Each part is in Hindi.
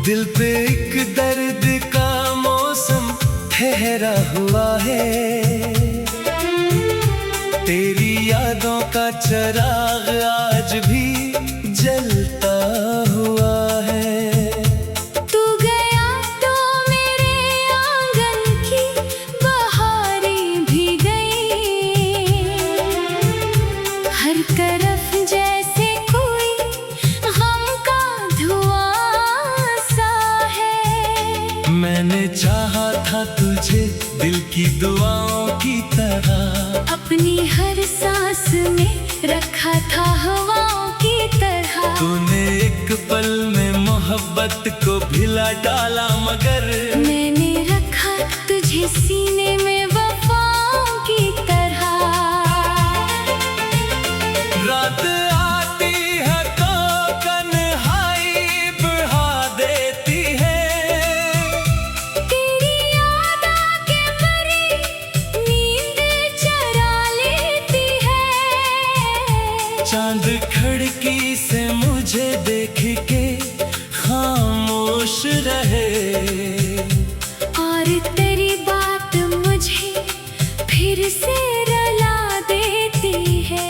दिल पे एक दर्द का मौसम ठहरा हुआ है, तेरी यादों का चिराग आज भी जलता हुआ है। तू गया तो मेरे आंगन की बहारें भी गई, हर तरफ जैसे कोई गम का धुआं सा है। मैंने चाहा था तुझे दिल की दुआओं की तरह, अपनी हर सांस में रखा था हवाओं की तरह। तूने एक पल में मोहब्बत को भिला डाला, मगर मैंने रखा तुझे सीने में वफाओं की तरह। रात आती है तो तन्हाई बढ़ा देती है, तेरी याद आके मेरी नींद चुरा लेती है। चांद खिड़की से मुझे देख के खामोश रहे, और तेरी बात मुझे फिर से रुला देती है।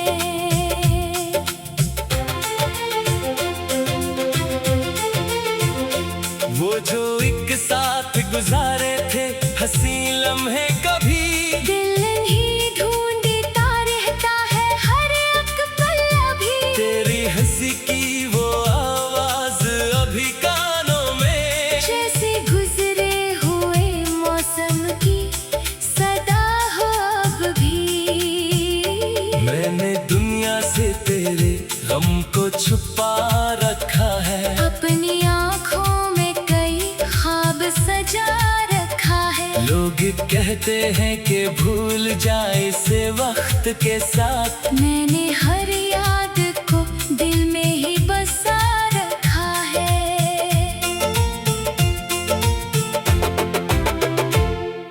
वो जो एक साथ गुजारे थे हंसी लम्हे, कभी दिल नहीं ढूंढता रहता है हर एक पल अभी। तेरी हंसी की वो आवाज अभी कानों में, जैसे गुजरे हुए मौसम की सदा हो अब भी। मैंने दुनिया से तेरे गम को छुपा रखा है, अपनी आँखों में कई ख्वाब सजा रखा है। लोग कहते हैं कि भूल जाए इसे वक्त के साथ, मैंने हर याद को दिल में ही बसा रखा है।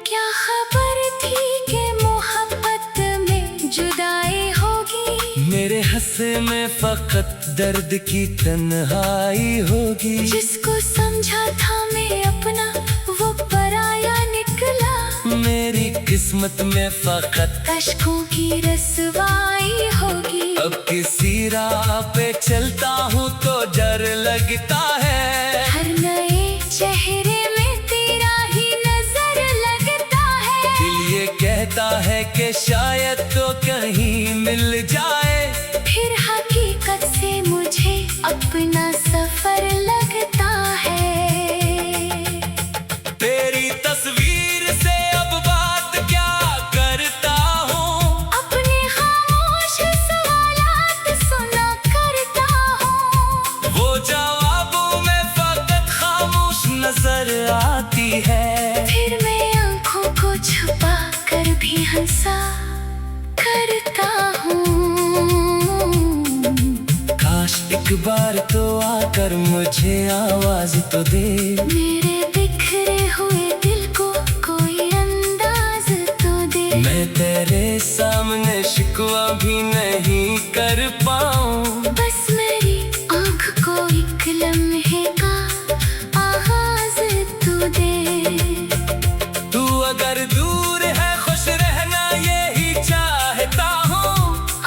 क्या खबर थी कि मोहब्बत में जुदाई होगी, मेरे हंसे में फकत दर्द की तन्हाई होगी। जिसको समझा था मैं अपना वो पराया निकला, मेरी किस्मत में फकत अश्कों की रसवाई होगी। अब किसी राह पे चलता हूँ तो डर लगता है, हर नए चेहरे में तेरा ही नजर लगता है। दिल ये कहता है कि शायद तो कहीं मिल जाए, फिर हकीकत से मुझे अपना सफर लगता है। तेरी तस्वीर से अब बात क्या करता हूँ, अपने खामोश सवालात सुना करता हूँ। वो जवाबों में फकत खामोश नजर आती है। फिर मैं आंखों को छुपा कर भी हंसा करता हूँ। काश एक बार तो आकर मुझे आवाज तो दे, मेरे बिखरे हुए दिल को कोई अंदाज तो दे। मैं तेरे सामने शिकवा भी नहीं कर पाऊँ, बस मेरी आँख को एक लम्हे का आगाज तू दे। तू अगर दूर है खुश रहना यही चाहता हूँ,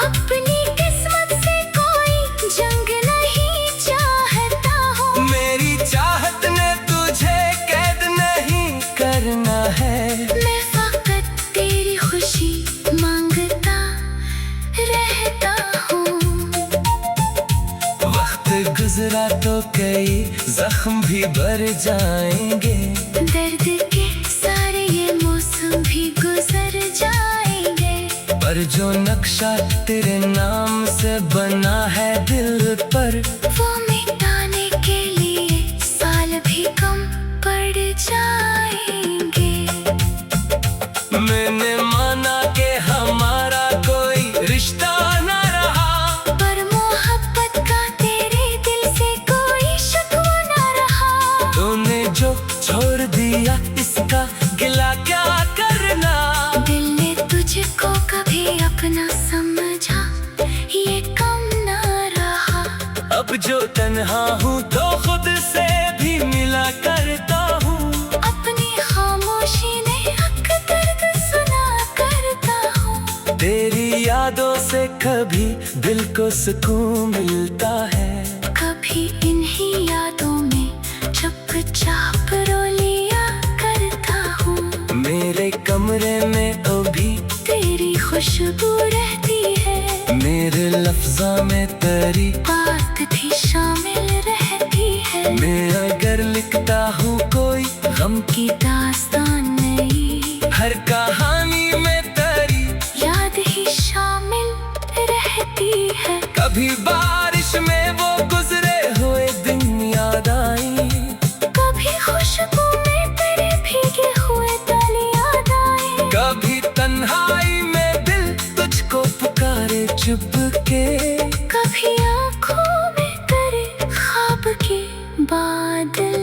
अपनी किस्मत से कोई जंग नहीं चाहता हूँ। मेरी चाहत ने तुझे कैद नहीं करना है। मैं फकत तेरी खुशी मांगता रहता हूँ। वक्त गुजरा तो कई जख्म भी भर जाएंगे, दर्द के सारे ये मौसम भी गुजर जाएंगे। पर जो नक्शा तेरे नाम से बना है दिल पर, वो मिटाने के लिए साल भी कम पड़ जाएंगे। मैंने माना कि हमारा कोई रिश्ता न रहा, पर मोहब्बत का तेरे दिल से कोई शिकवा न रहा। तूने जो छोड़ दिया इसका गिला क्या करना, दिल ने तुझको कभी अपना समझा ये कम न रहा। अब जो तन्हा हूँ तो खुद से भी मिला से कभी दिल को सुकून मिलता है। कभी इन्हीं यादों में चुपचाप रो लिया करता हूँ। मेरे कमरे में अभी तेरी खुशबू रहती है। मेरे लफ्ज़ों में तेरी बात भी शामिल रहती है। मैं अगर लिखता हूँ कोई गम की दास्तान नहीं, हर कहानी में तेरी याद ही शामिल रहती है। कभी बारिश में वो गुजरे हुए दिन याद आई। कभी खुशबू में तेरे भीगे हुए तल याद आए। कभी तन्हाई में दिल तुझको पुकारे चुपके। कभी आँखों में तेरे ख्वाब के बादल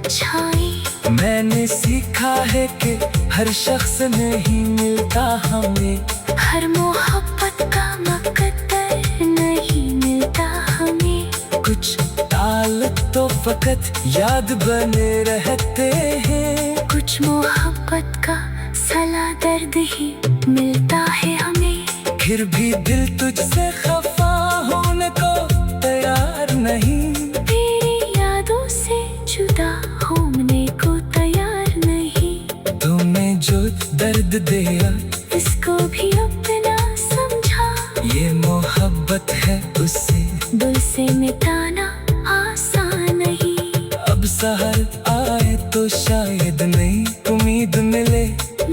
छाए। मैंने सीखा है कि हर शख्स नहीं मिलता हमें। हर मोहब्बत का मुकद्दर नहीं मिलता हमें। कुछ ताल्लुक तो फकत याद बने रहते हैं। कुछ मोहब्बत का सला दर्द ही मिलता है हमें। फिर भी दिल तुझसे खफा होने को तैयार नहीं। तेरी यादों से जुदा होने को तैयार नहीं। तूने जो दर्द दिया इसको भी अपना समझा। ये मोहब्बत है उससे दिल से मिटाना आसान नहीं। अब सहर आए तो शायद नई उम्मीद मिले।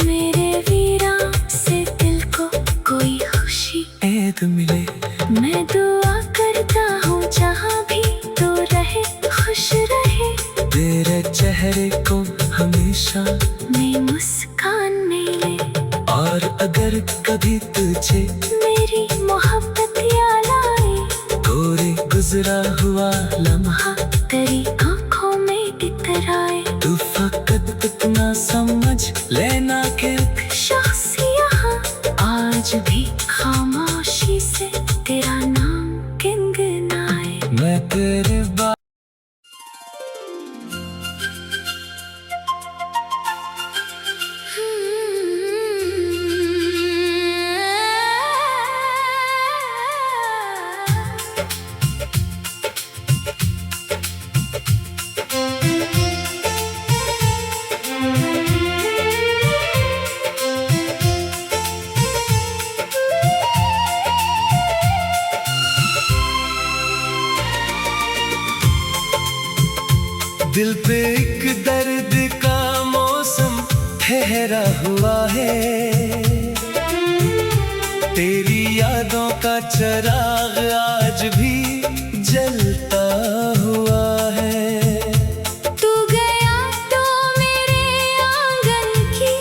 मेरे वीरा से दिल को कोई खुशी ऐद मिले। मैं दुआ करता हूँ जहाँ भी तो रहे खुश रहे। तेरे चेहरे को हमेशा मैं मुस्कान मिले। और अगर कभी तुझे मेरी मोहब्बत याद आए। कोरे गुजरा हुआ लम्हा तेरी आँखों में इतराए। तू फकत इतना समझ लेना कि शख्स यहाँ आज भी खामोशी से तेरा नाम गुनगुनाए। मैं तेरे बारे दिल पे एक दर्द का मौसम ठहरा हुआ है। तेरी यादों का चिराग आज भी जलता हुआ है। तू गया तो मेरे आंगन की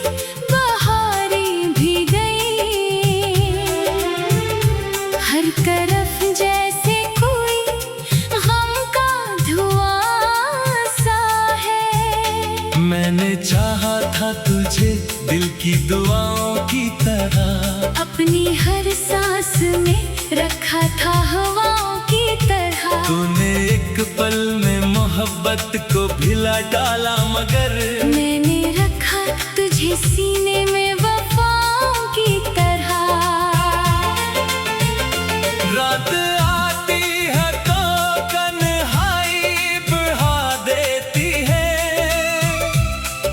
बहारें भी गई। हर तरफ जैसे कोई गम का धुआं सा है। मैंने चाहा था तुझे दिल की दुआओं की तरह। अपनी हर सांस में रखा था हवाओं की तरह। तूने एक पल में मोहब्बत को भिला डाला मगर मैंने रखा तुझे सीने में वफाओं की तरह। रात आती है तो तन्हाई बढ़ा देती है।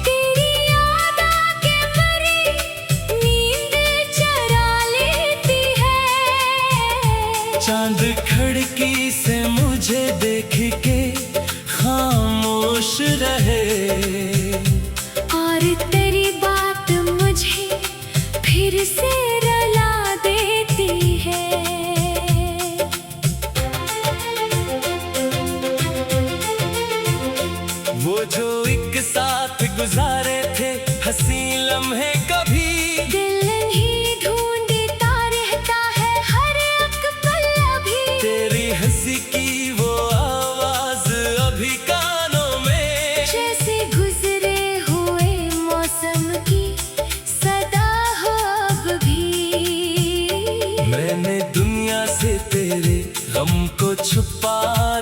तेरी याद आके मेरी नींद चुरा लेती है। चांद खिड़की से मुझे देख के खामोश रहे। और तेरी बात मुझे फिर से रुला देती है। वो जो एक साथ गुजारे थे हंसी लम्हे कभी दिल ही ढूंढता रहता है हर एक पल अभी। तेरी हंसी की वो आवाज अभी कानों में जैसे गुजरे हुए मौसम की सदा हो अब भी। मैंने दुनिया से तेरे गम को छुपा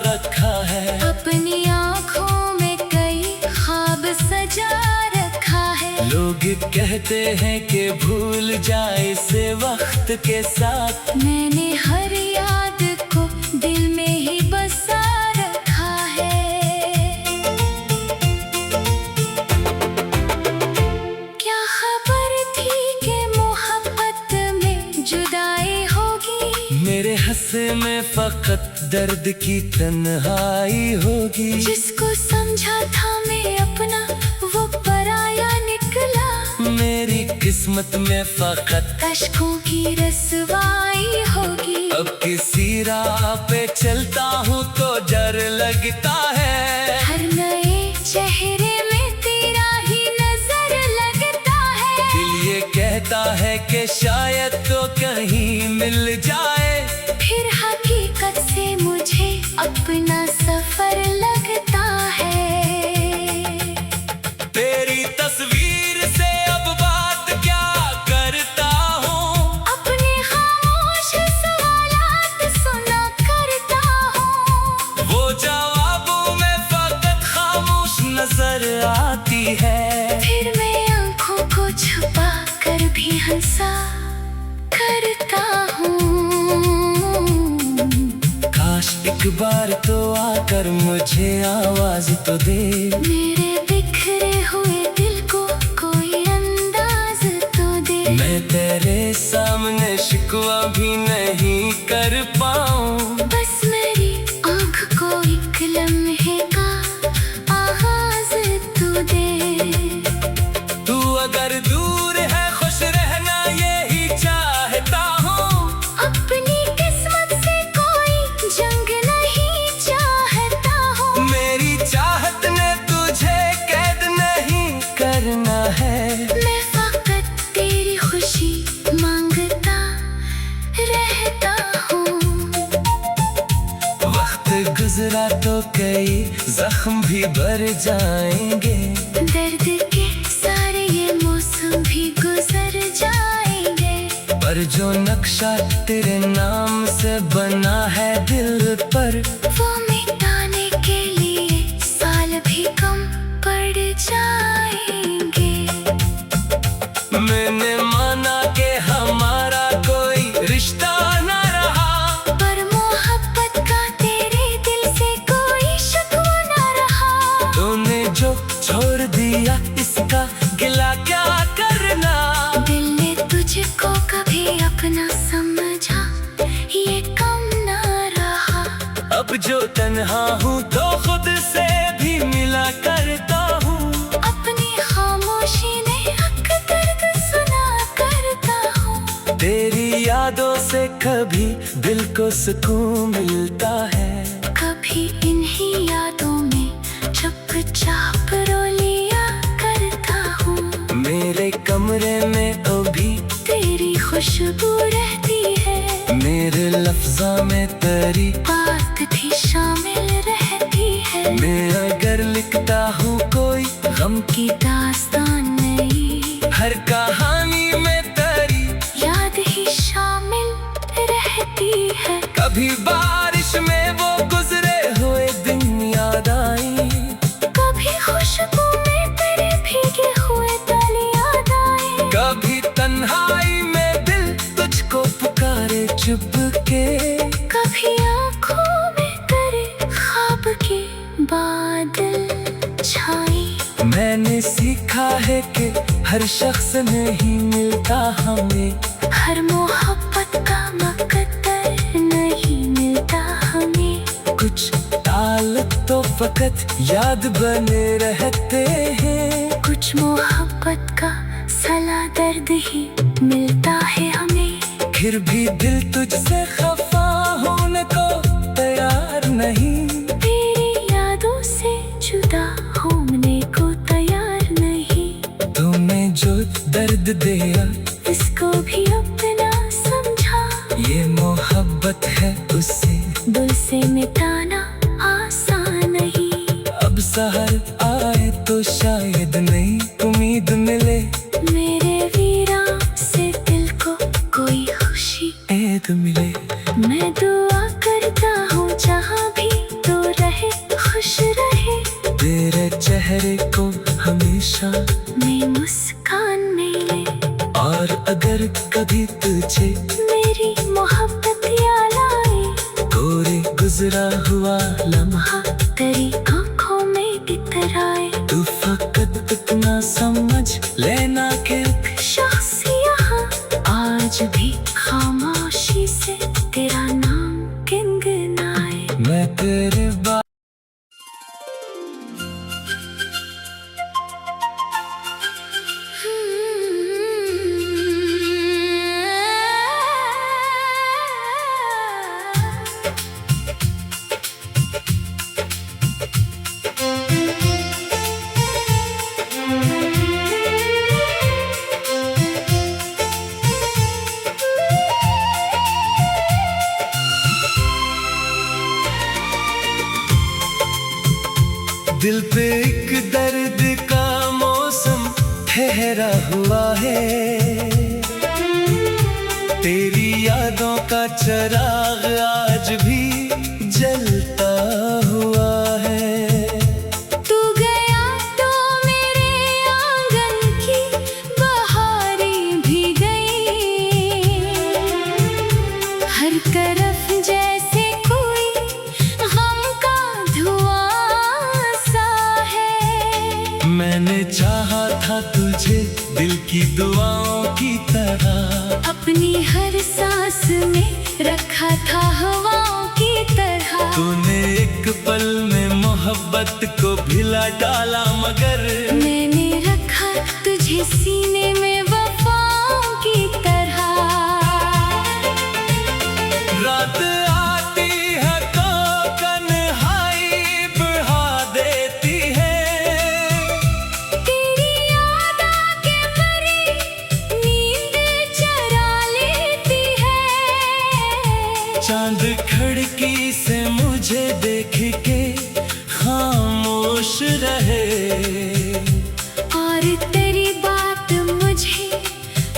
रखा है। अपनी आँखों में कई ख्वाब सजा रखा है। लोग कहते हैं कि भूल जाए इसे वक्त के साथ। मैंने हर याद को दिल में ही बसा रखा है। क्या खबर थी कि मोहब्बत में जुदाई होगी। मेरे हंसे में फकत दर्द की तन्हाई होगी। जिसको समझा था मैं अपना वो पराया निकला। मेरी किस्मत में फकत अश्कों की रसवाई होगी। अब किसी राह पे चलता हूँ तो डर लगता है। हर नए चेहरे में तेरा ही नजर लगता है। दिल ये कहता है कि शायद तो कहीं मिल जाए। फिर हकीकत से मुझे अपना सफर लगता है। तेरी तस्वीर से अब बात क्या करता हूँ। अपने खामोश सवालात सुना करता हूँ। वो जवाबों में फकत खामोश नजर आती है। फिर मैं आंखों को छुपा कर भी हंसा करता हूँ। काश एक बार तो आकर मुझे आवाज तो दे। मेरे बिखरे हुए दिल को कोई अंदाज तो दे। मैं तेरे सामने शिकवा भी नहीं कर पाऊँ। बस मेरी आँख को एक लम्हे का आगाज तू दे। तू अगर दूर है खुश रहना यही चाहता हूँ। अपनी किस्मत से कोई जंग नहीं चाहता हूँ। मेरी चाहत ने तुझे कैद नहीं करना है। मैं फकत तेरी खुशी मांगता रहता हूँ। वक्त गुजरा तो कई जख्म भी भर जाएंगे। दर्द के सारे ये मौसम भी गुजर जाएंगे। पर जो नक्शा तेरे नाम से बना है दिल पर, वो मिटाने के लिए साल भी कम पड़ जाएंगे। मैंने माना कि हमारा कोई रिश्ता न रहा। पर मोहब्बत का तेरे दिल से कोई शिकवा न रहा। तूने जो छोड़ दिया इसका गिला क्या करना। दिल ने तुझको कभी अपना समझा ये कम न रहा। अब जो तन्हा हूँ तो खुद से भी मिला करता हूँ। अपनी खामोशी ने हक दर्द सुना करता हूँ। तेरी यादों से कभी दिल को सुकून मिलता है। कभी इन्हीं यादों में चुपचाप रो लिया करता हूँ। मेरे कमरे में अभी तेरी खुशबू रहती है। मेरे लफ्ज़ों में तेरी बात भी शामिल रहती है। मैं अगर लिखता हूँ कोई गम की दास्तान नहीं, हर कहानी में तेरी याद ही शामिल रहती है। कभी बारिश में वो गुजरे हुए दिन याद आई। कभी खुशबू में तेरे भीगे हुए तल याद आए। कभी तन्हाई में दिल तुझको पुकारे चुप के। कभी आँखों में तेरे ख्वाब के बादल छाए। मैंने सीखा है कि हर शख्स नहीं मिलता हमें। हर मोहब्बत का मकद्दर नहीं मिलता हमें। कुछ ताल्लुक तो फकत याद बने रहते हैं। कुछ मोहब्बत का सला दर्द ही मिलता है हमें। फिर भी दिल तुझसे खफा होने को तैयार नहीं। तेरी यादों से जुदा होने को तैयार नहीं। तूने जो दर्द दिया इसको भी अपना समझा। ये मोहब्बत है उसे दिल से मिटाना आसान नहीं। अब सहर आए तो शायद नहीं उम्मीद मिले। मेरे वीरा से दिल को कोई खुशी ऐद मिले। मैं दुआ करता हूँ जहाँ भी तो रहे खुश रहे। तेरे चेहरे को हमेशा मैं मुस्कान में अगर कभी तुझे मेरी मोहब्बत याद आए, गोरे गुजरा हुआ लम्हा तेरी आंखों में इतराए। तू फकत इतना समझ लेना कि शख्स यहाँ आज भी खामोशी से तेरा नाम गुनगुनाए। मैं तेरे बारे दिल पे एक दर्द का मौसम ठहरा हुआ है, तेरी यादों का चिराग आज भी जलता हुआ है। तू गया तो मेरे आंगन की बहारें भी गई, हर तरफ जैसे कोई गम का धुआं सा है। मैंने चाहा था तुझे दिल की दुआओं की तरह, अपनी हर सांस में रखा था हवाओं की तरह। तूने एक पल में मोहब्बत को भिला डाला, मगर मैंने रखा तुझे सीने में वफाओं की तरह। रात आती है तो तन्हाई बढ़ा देती है, तेरी याद आके परी नींद चुरा लेती है। चांद खिड़की से मुझे देख के खामोश रहे, और तेरी बात मुझे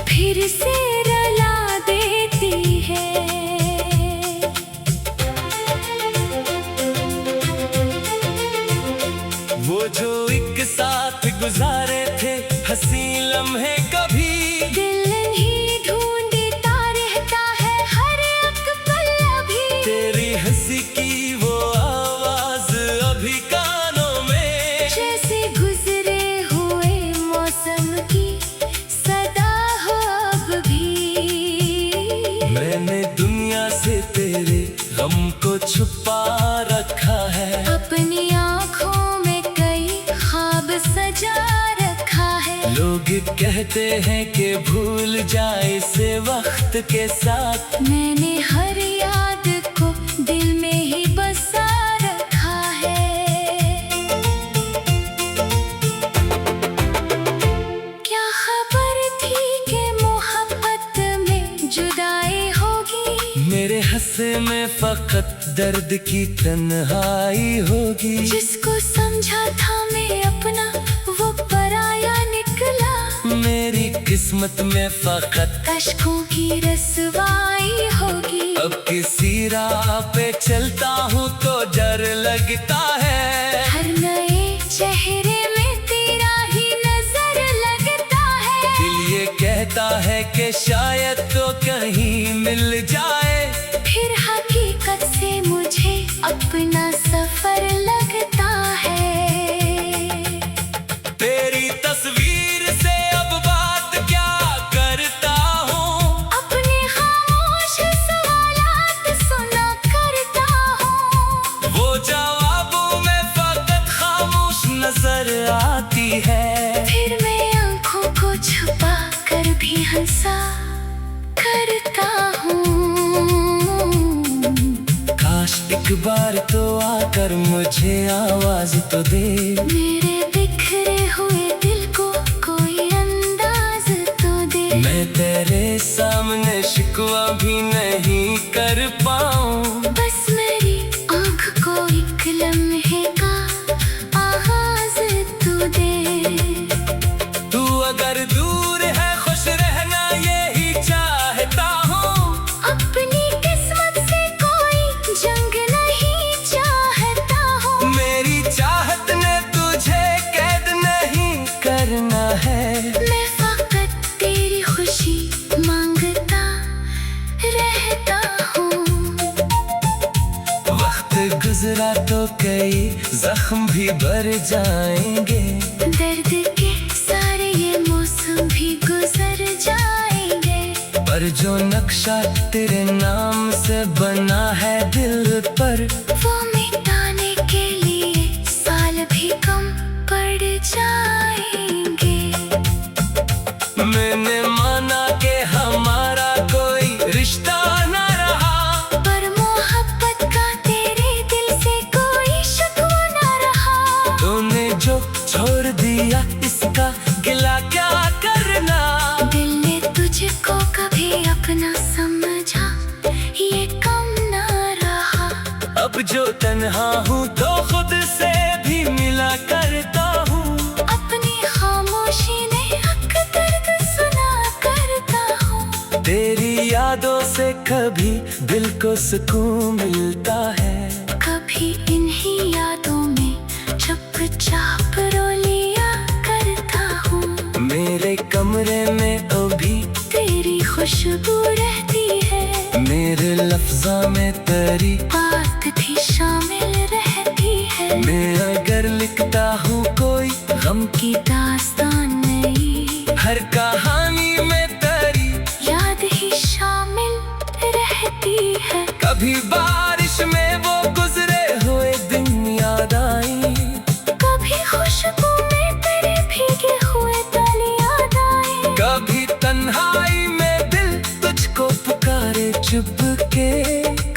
फिर से रुला देती है। वो जो एक साथ गुजारे थे हंसी लम्हे, कभी दिल ही ढूंढता रहता है हर एक पल अभी। तेरी हंसी की वो आवाज अभी कानों में, जैसे गुजरे हुए मौसम की सदा हो अब भी। मैंने दुनिया से तेरे गम को छुपा रखा है, अपनी आँखों में कई ख्वाब सजा रखा है। लोग कहते हैं कि भूल जाए इसे वक्त के साथ, मैंने हर याद को दिल में ही बसा रखा है। क्या खबर थी कि मोहब्बत में जुदाई होगी, मेरे हंसे में फकत दर्द की तन्हाई होगी। जिसको समझा था मैं अपना वो पराया निकला, मेरी किस्मत में फकत अश्कों की रसवाई होगी। अब किसी राह पे चलता हूँ तो डर लगता है, हर नए चेहरे में तेरा ही नजर लगता है। दिल ये कहता है कि शायद तो कहीं मिल जाए, फिर हकीकत से मुझे अपना सफर लगता है। तेरी तस्वीर से अब बात क्या करता हूँ, अपने खामोश सवालात सुना करता हूँ। वो जवाबों में फकत खामोश नजर आती है। फिर मैं आंखों को छुपा कर भी हंसा करता हूँ। काश एक बार तो आकर मुझे आवाज तो दे, मेरे बिखरे हुए दिल को कोई अंदाज तो दे। मैं तेरे सामने शिकवा भी नहीं कर पाऊँ, बस मेरी आँख को एक लम्हे का आगाज तू दे। तू अगर दूर है खुश रहना यही चाहता हूँ, अपनी किस्मत से कोई जंग नहीं चाहता हूँ। मेरी चाहत ने तुझे कैद नहीं करना है। मैं फकत तेरी खुशी भी भर जाएंगे। दर्द के सारे ये मौसम भी गुजर जाएंगे। पर जो नक्शा तेरे नाम से बना है दिल पर, वो मिटाने के लिए साल भी कम पड़ जाएंगे। मैंने माना कि हमारा कोई रिश्ता ना रहा, पर मोहब्बत का तेरे दिल से कोई शिकवा ना रहा। तूने जो छोड़ दिया इसका गिला क्या करना। दिल ने तुझको कभी अपना समझा, ये कम ना रहा। अब जो तन्हा हूँ तो खुद से भी मिला करता हूँ। अपनी खामोशी ने हक दर्द सुना करता हूँ। तेरी यादों से कभी दिल को सुकून मिलता है। कभी इन्हीं यादों में चुपचाप रो लिया करता हूँ। मेरे कमरे में अभी तेरी खुशबू रहती है। मेरे लफ्ज़ों में तेरी बात भी शामिल रहती है। मैं अगर लिखता हूँ कोई गम की दास्तान नहीं, हर कहानी में तेरी याद ही शामिल रहती है। कभी बारिश में वो गुजरे हुए दिन याद आई। कभी खुशबू में तेरे भीगे हुए तल याद आए। कभी तन्हाई में दिल तुझको पुकारे चुपके।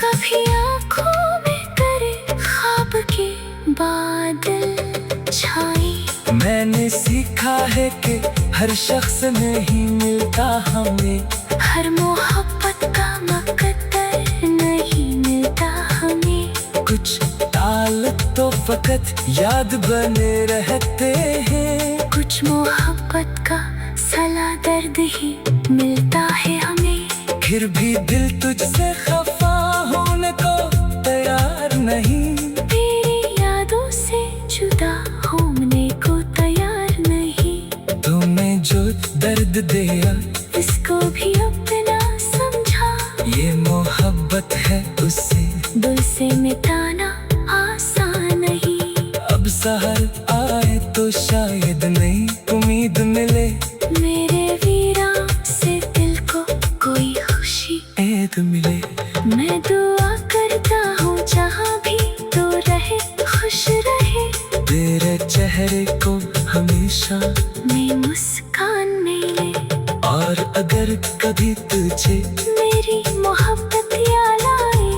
कभी आँखों में करे ख्वाब के बादल छाए। मैंने सीखा है कि हर शख्स नहीं मिलता हमें, हर मोहब्बत का मुकद्दर नहीं मिलता हमें। कुछ ताल तो फकत याद बने रहते हैं। कुछ मोहब्बत का सला दर्द ही मिलता है हमें। फिर भी दिल तुझसे खफा होने को तैयार नहीं। तेरी यादों से जुदा होने को तैयार नहीं। तूने जो दर्द दिया इसको भी अपना समझा। ये मोहब्बत है उसे दिल से मिटाना आसान नहीं। अब सहर आए तो शायद नई उम्मीद मिले। मेरे वीरा से दिल को कोई खुशी ऐद मिले। मैं दुआ करता हूँ जहाँ भी तो रहे खुश रहे। तेरे चेहरे को हमेशा मैं मुस्कान मिले। और अगर कभी तुझे मेरी मोहब्बत याद आए,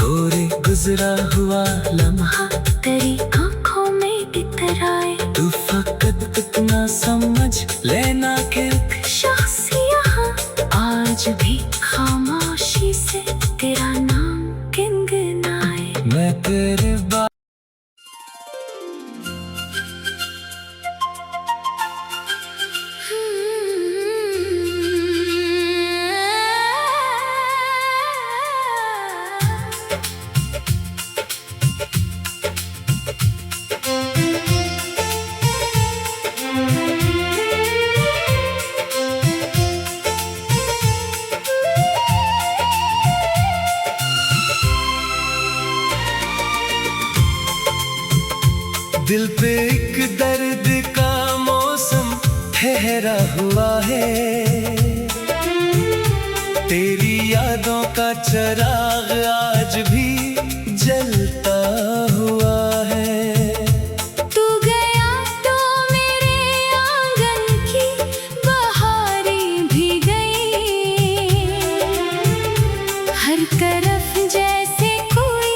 कोरे गुजरा हुआ लम्हा तेरी आँखों में इतराए। तू फकत इतना समझ लेना कि एक शख्स यहाँ आज भी खामोशी से तेरा नाम गुनगुनाए। मैं तेरे दिल पे एक दर्द का मौसम ठहरा हुआ है। तेरी यादों का चिराग आज भी जलता हुआ है। तू गया तो मेरे आंगन की बहारें भी गई। हर तरफ जैसे कोई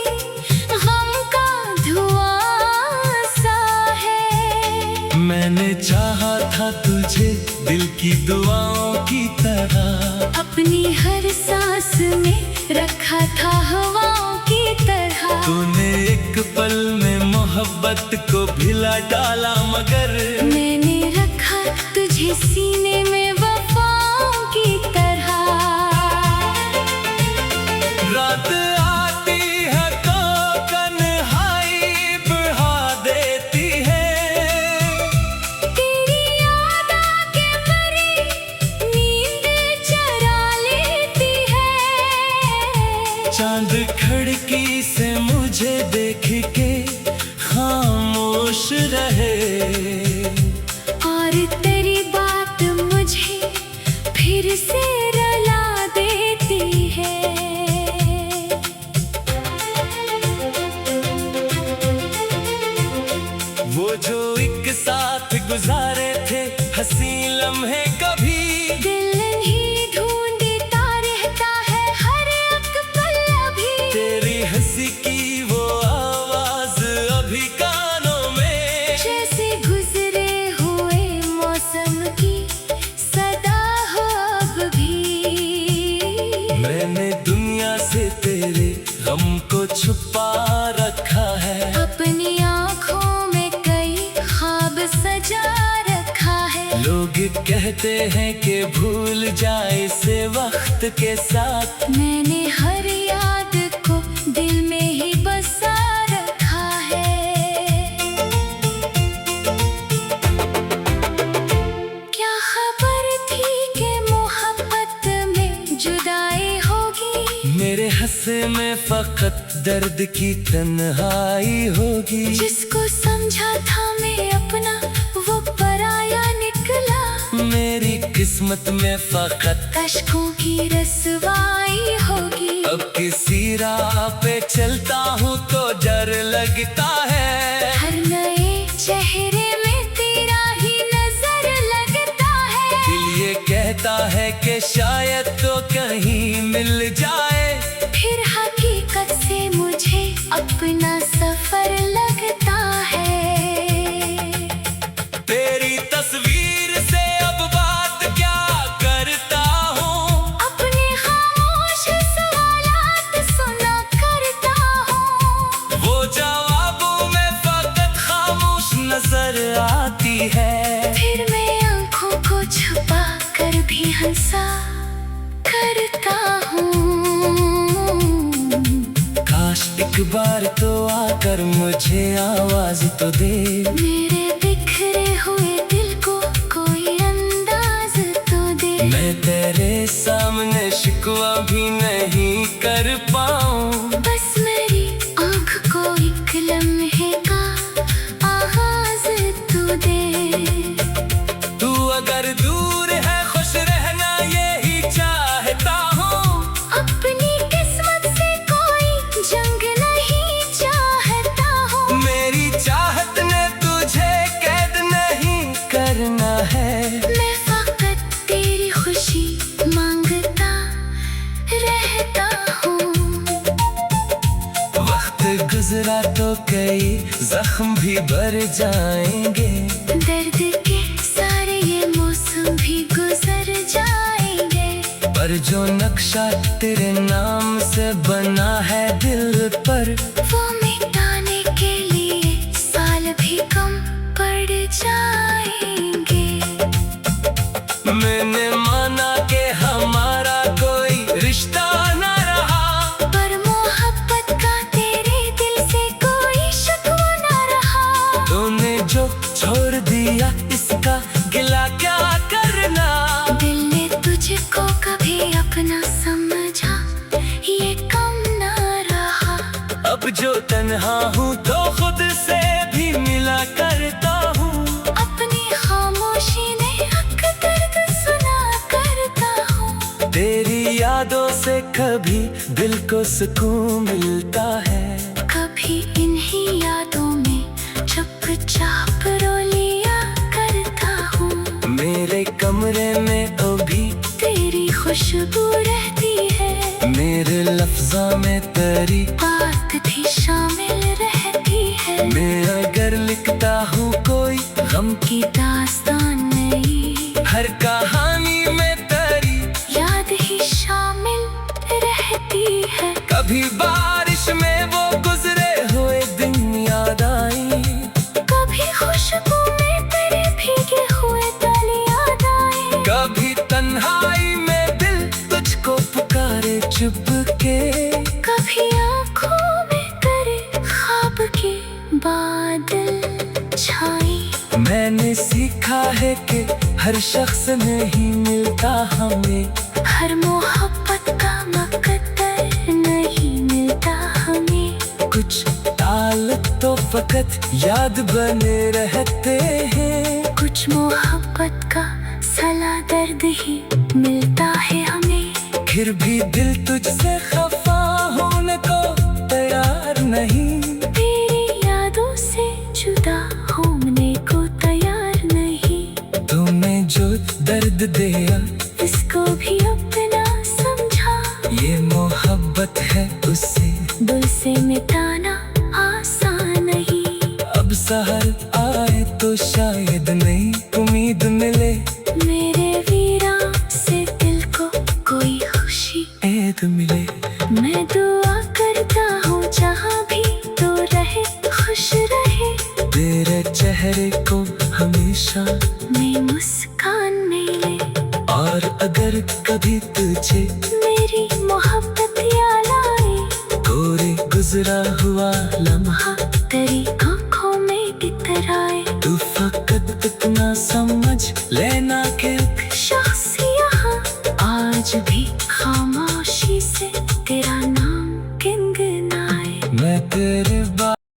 गम का धुआं सा है। मैंने चाहा था तुझे दिल की दुआओं की तरह। अपनी हर सांस में रखा था हवाओं की तरह। तूने एक पल में मोहब्बत को भिला डाला, मगर मैंने रखा तुझे सीने में वफाओं की तरह। रात आती है तो तन्हाई बढ़ा देती है। तेरी याद आके मेरी नींद चुरा लेती है। चांद खिड़की से मुझे देख के खामोश रहे। और तेरी बात मुझे फिर से रुला देती है। वो जो एक साथ गुजारे थे हंसी लम्हे, कभी दिल ही ढूंढता रहता है हर एक पल अभी। तेरी हंसी की वो आवाज अभी कानों में, जैसे गुजरे हुए मौसम की सदा हो अब भी। मैंने दुनिया से तेरे गम को छुपा रखा है। अपनी आँखों में कई ख्वाब सजा रखा है। लोग कहते हैं कि भूल जाए इसे वक्त के साथ, मैंने हर याद को दिल में ही बसा रखा है। क्या खबर थी कि मोहब्बत में जुदाई होगी। मेरे हंसे में फकत दर्द की तन्हाई होगी। जिसको समझा था मैं अपना वो पराया निकला। मेरी किस्मत में फकत अश्कों की रसवाई होगी। अब किसी राह पे चलता हूँ तो डर लगता है। हर नए चेहरे में तेरा ही नजर लगता है। दिल ये कहता है कि शायद तो कहीं मिल जाए। फिर हकीकत से मुझे अपना सफर लगता है। तेरी तस्वीर से अब बात क्या करता हूँ, अपने खामोश सवालात सुना करता हूँ। वो जवाबों में फकत खामोश नजर आती है। फिर मैं आँखों को छुपा कर भी हंसा करता हूँ। काश एक बार तो आकर मुझे आवाज तो दे। मेरे बिखरे हुए दिल को कोई अंदाज तो दे। मैं तेरे सामने शिकवा भी नहीं कर पाऊँ। बस मेरी आँख को एक लम्हे का आगाज तू दे। तू अगर दूर है खुश रहना यही चाहता हूँ। अपनी किस्मत से कोई जंग नहीं चाहता हूँ। मेरी चाहत ने तुझे कैद नहीं करना है। मैं फकत तेरी खुशी मांगता रहता हूँ। वक्त गुजरा तो कई जख्म भी भर जाएंगे। दर्द के सारे ये मौसम भी गुजर जाएंगे। पर जो नक्शा तेरे नाम से बना है दिल पर, वो मिटाने के लिए साल भी कम पड़ जाएंगे। मैंने माना कि हमारा कोई रिश्ता न रहा, पर मोहब्बत का तेरे दिल से कोई शिकवा न रहा। तूने जो छोड़ दिया इसका गिला क्या करना। दिल ने तुझको कभी अपना समझा ये कम न रहा। अब जो तन्हा हूँ तो खुद से भी मिला करता हूँ। अपनी खामोशी ने हक दर्द सुना करता हूँ। तेरी यादों से कभी दिल को सुकून मिलता है। कभी इन्हीं यादों में चुपचाप रो लिया करता हूँ। मेरे कमरे में अभी तेरी खुशबू रहती है। मेरे लफ्ज़ों में तेरी बात भी शामिल रहती है। मैं अगर लिखता हूँ कोई गम की दास्तान नहीं, हर कहानी में तेरी याद ही शामिल रहती है। कभी बारिश में वो गुजरे हुए दिन याद आई। कभी खुशबू में तेरे भीगे हुए पल याद आए। कभी तन्हाई में दिल तुझको पुकारे चुप के। कभी आँखों में तेरे ख्वाब के बादल छाए। मैंने सीखा है कि हर शख्स नहीं मिलता हमें। हर मोहब्बत का मकद्दर नहीं मिलता हमें। कुछ साल तो फकत याद बने रहते हैं। कुछ मोहब्बत का सला दर्द ही मिलता है हमें। फिर भी दिल तुझसे खफा होने को तैयार नहीं। तेरी यादों से जुदा होने को तैयार नहीं। तूने जो दर्द दिया इसको भी अपना समझा। ये मोहब्बत है उसे दिल से मिटाना आसान नहीं। अब सहर आए तो शायद नई उम्मीद मिले। मेरे वीरा से दिल को कोई खुशी ऐद मिले। मैं दुआ करता हूँ जहाँ भी तो रहे खुश रहे। तेरे चेहरे को हमेशा मैं मुस्कान मिले। और अगर कभी तुझे मेरी मोहब्बत याद आए। गोरे गुजरा हुआ लम्हा तेरी आँखों में इतराए। तू फकत इतना समझ लेना के